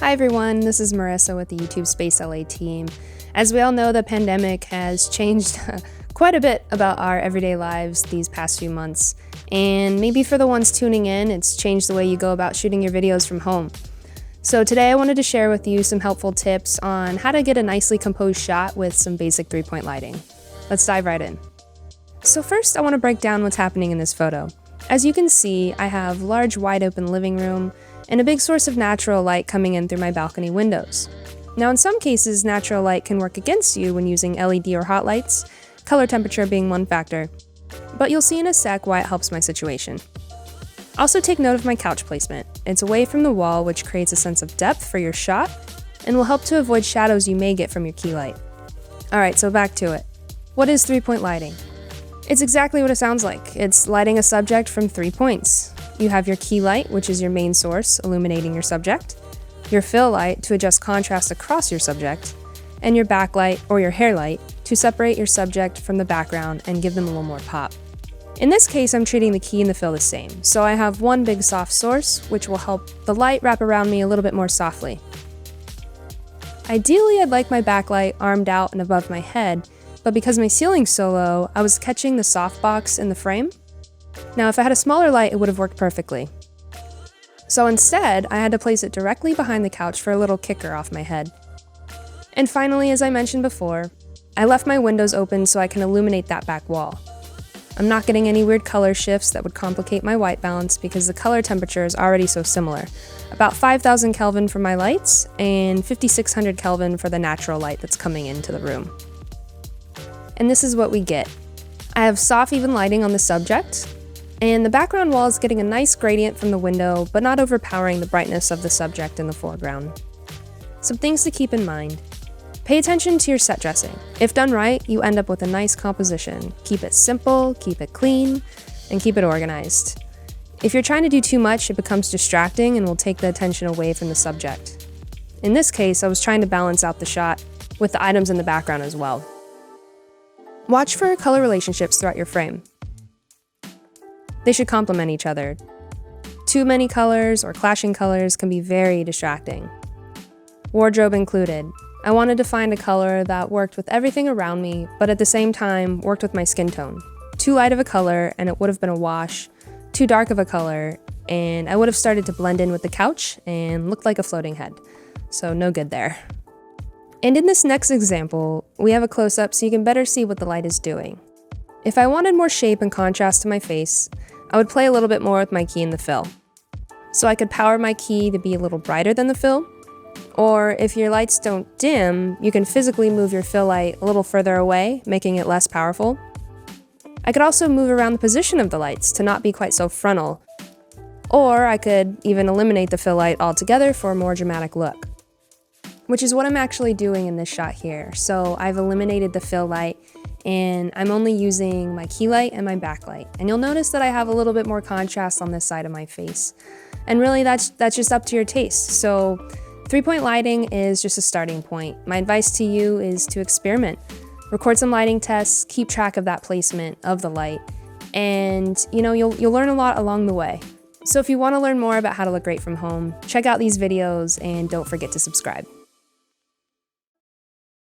Hi everyone, this is Marissa with the YouTube Space LA team. As we all know, the pandemic has changed quite a bit about our everyday lives these past few months. And maybe for the ones tuning in, it's changed the way you go about shooting your videos from home. So today I wanted to share with you some helpful tips on how to get a nicely composed shot with some basic 3-point lighting. Let's dive right in. So first I want to break down what's happening in this photo. As you can see, I have a large wide open living room and a big source of natural light coming in through my balcony windows. Now in some cases, natural light can work against you when using LED or hot lights, color temperature being one factor, but you'll see in a sec why it helps my situation. Also take note of my couch placement. It's away from the wall, which creates a sense of depth for your shot and will help to avoid shadows you may get from your key light. Alright, so back to it. What is 3-point lighting? It's exactly what it sounds like. It's lighting a subject from 3 points. You have your key light, which is your main source, illuminating your subject, your fill light to adjust contrast across your subject, and your backlight or your hair light to separate your subject from the background and give them a little more pop. In this case, I'm treating the key and the fill the same, so I have one big soft source, which will help the light wrap around me a little bit more softly. Ideally, I'd like my backlight armed out and above my head, but because my ceiling's so low, I was catching the softbox in the frame. Now, if I had a smaller light, it would have worked perfectly. So instead, I had to place it directly behind the couch for a little kicker off my head. And finally, as I mentioned before, I left my windows open so I can illuminate that back wall. I'm not getting any weird color shifts that would complicate my white balance because the color temperature is already so similar. About 5,000 Kelvin for my lights and 5,600 Kelvin for the natural light that's coming into the room. And this is what we get. I have soft, even lighting on the subject, and the background wall is getting a nice gradient from the window, but not overpowering the brightness of the subject in the foreground. Some things to keep in mind. Pay attention to your set dressing. If done right, you end up with a nice composition. Keep it simple, keep it clean, and keep it organized. If you're trying to do too much, it becomes distracting and will take the attention away from the subject. In this case, I was trying to balance out the shot with the items in the background as well. Watch for color relationships throughout your frame. They should complement each other. Too many colors or clashing colors can be very distracting. Wardrobe included. I wanted to find a color that worked with everything around me, but at the same time worked with my skin tone. Too light of a color and it would have been a wash. Too dark of a color and I would have started to blend in with the couch and looked like a floating head. So no good there. And in this next example, we have a close-up so you can better see what the light is doing. If I wanted more shape and contrast to my face, I would play a little bit more with my key in the fill. So I could power my key to be a little brighter than the fill, or if your lights don't dim, you can physically move your fill light a little further away, making it less powerful. I could also move around the position of the lights to not be quite so frontal, or I could even eliminate the fill light altogether for a more dramatic look. Which is what I'm actually doing in this shot here. So I've eliminated the fill light and I'm only using my key light and my backlight. And you'll notice that I have a little bit more contrast on this side of my face. And really that's just up to your taste. So 3-point lighting is just a starting point. My advice to you is to experiment. Record some lighting tests, keep track of that placement of the light, and you'll learn a lot along the way. So if you want to learn more about how to look great from home, check out these videos and don't forget to subscribe.